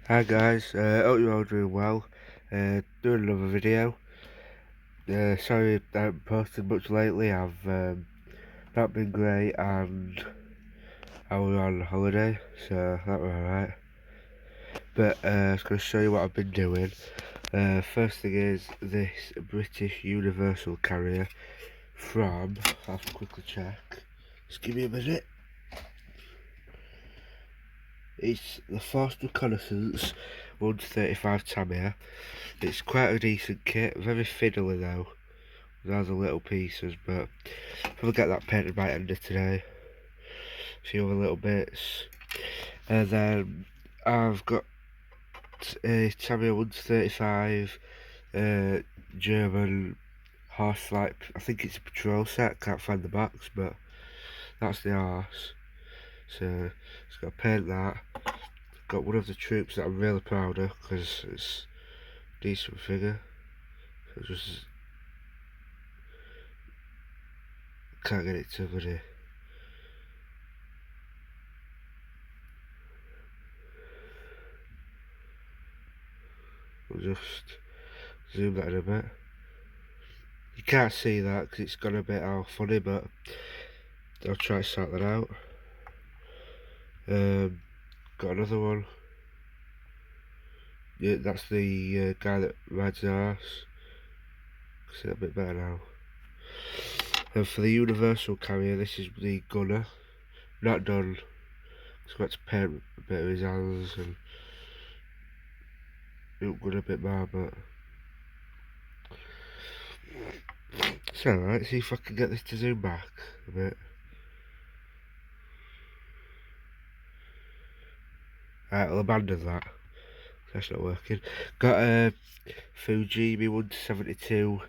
Hi guys, hope you're all doing well. Doing another video. Sorry I haven't posted much lately. I've not been great and I was on holiday, so that was alright. But I was going to show you what I've been doing. First thing is this British Universal carrier from, I'll have to quickly check. Just give me a minute. It's the Force Reconnaissance 135 Tamiya. It's quite a decent kit, very fiddly though. There's the little pieces, but probably get that painted by end of today. A few other little bits. And then I've got a Tamiya 135 German horse like, I think it's a patrol set, can't find the box, but that's the horse. So just got to paint that. Got one of the troops that I'm really proud of because it's a decent figure. So just can't get it to bloody. We'll just zoom that in a bit. You can't see that because it's gone a bit all funny, but I'll try to sort that out. Got another one. Yeah, that's the guy that rides the horse. See that a bit better now. And for the universal carrier, this is the gunner. Not done. Just got to paint a bit of his hands and look good a bit more, but it's alright. See if I can get this to zoom back a bit. Alright, I'll abandon that. That's not working. Got a Fujimi 172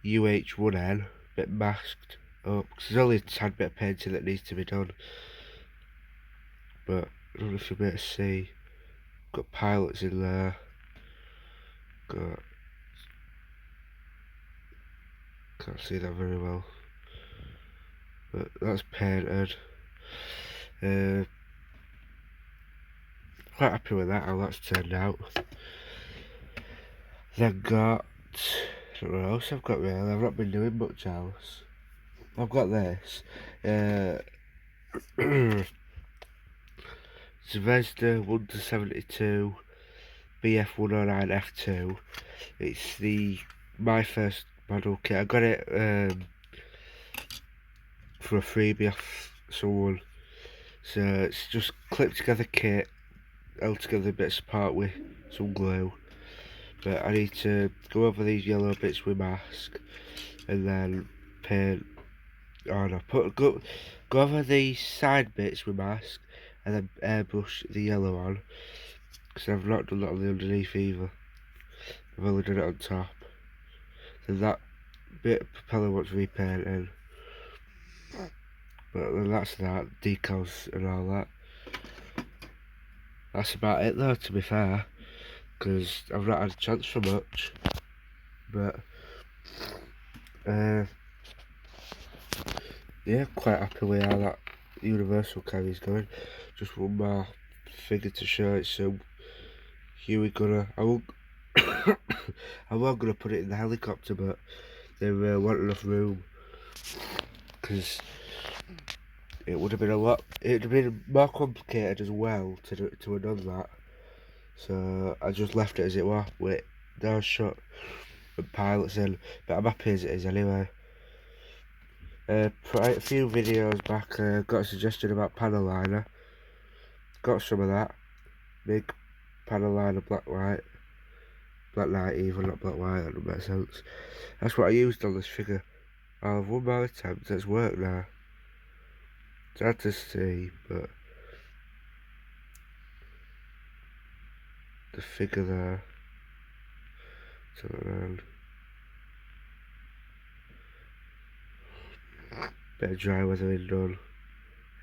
UH1N, bit masked up, because there's only a tad bit of painting that needs to be done. But I don't know if you'll be able to see. Got pilots in there. Can't see that very well. But that's painted. Quite happy with that, how that's turned out. Then got, I don't know what else I've got really, I've not been doing much else. I've got this. Zvezda 1-72 BF109 F2. It's my first model kit. I got it for a freebie off someone. So it's just clipped together kit, held together a bit of support with some glue. But I need to go over these yellow bits with mask and then paint. Oh no, go over the side bits with mask and then airbrush the yellow on, because I've not done that on the underneath either. I've only done it on top. Then that bit of propeller wants repainting, but then that's that, decals and all that. That's about it though, to be fair, because I've not had a chance for much. But yeah, quite happy with how that universal carry's going. Just one more figure to show it, so Huey gonna, I was gonna put it in the helicopter, but they want enough room, because it would have been it'd have been more complicated as well to have done that. So I just left it as it was, with doors shut and pilots in, but I'm happy as it is anyway. A few videos back, got a suggestion about panel liner. Got some of that. Big panel liner, black light even, not black white, that doesn't make sense. That's what I used on this figure. I'll have one more attempt, it's worked now. It's hard to see, but the figure there, turn it around. Bit of dry weathering done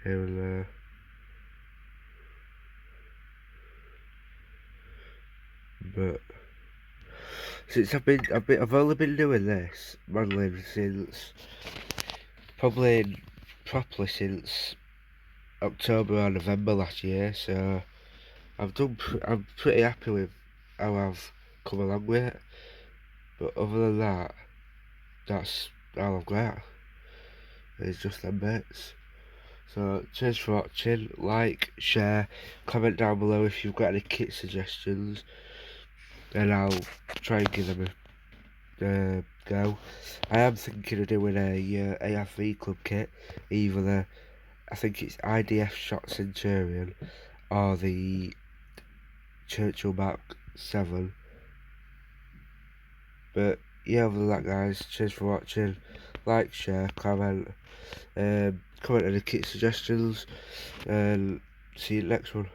here and there. But since I've only been doing this modelling since probably properly since October or November last year, so I'm pretty happy with how I've come along with it. But other than that, that's all I've got. It's just them bits. So cheers for watching. Like, share, comment down below if you've got any kit suggestions, and I'll try and give them a go. I am thinking of doing a AFV club kit, either the, I think it's IDF Shot Centurion or the Churchill Mark 7. But yeah, other than that, guys, cheers for watching. Like, share, comment, comment any kit suggestions, and see you next one.